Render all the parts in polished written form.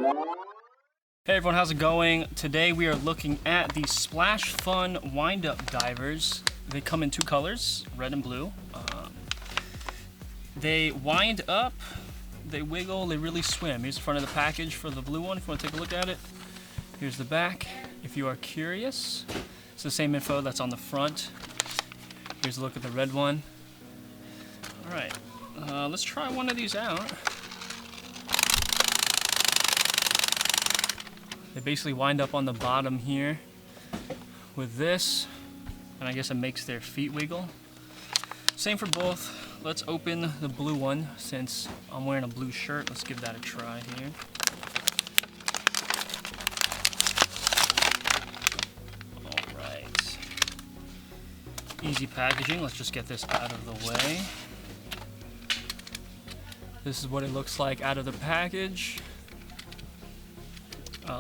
Hey everyone, how's it going? Today we are looking at the Splash Fun wind-up divers. They come in two colors, red and blue. They wind up, they wiggle, they really swim. Here's the front of the package for the blue one if you want to take a look at it. Here's the back if you are curious. It's the same info that's on the front. Here's a look at the red one. Alright, let's try one of these out. They basically wind up on the bottom here with this, and I guess it makes their feet wiggle. Same for both. Let's open the blue one since I'm wearing a blue shirt. Let's give that a try here. Alright. Easy packaging. Let's just get this out of the way. This is what it looks like out of the package.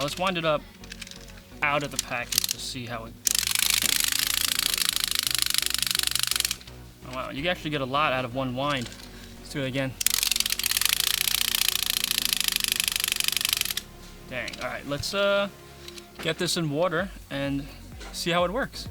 Let's wind it up out of the package to see how it... Oh, wow, you can actually get a lot out of one wind. Let's do it again. Dang, alright, let's get this in water and see how it works.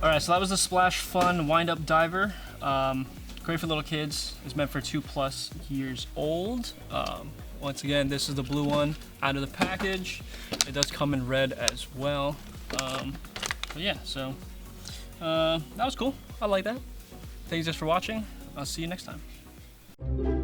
Alright, so that was the Splash Fun wind-up diver. Great for little kids. It's meant for 2+ years old. Once again, this is the blue one out of the package. It does come in red as well. But yeah, so that was cool. I like that. Thanks just for watching. I'll see you next time.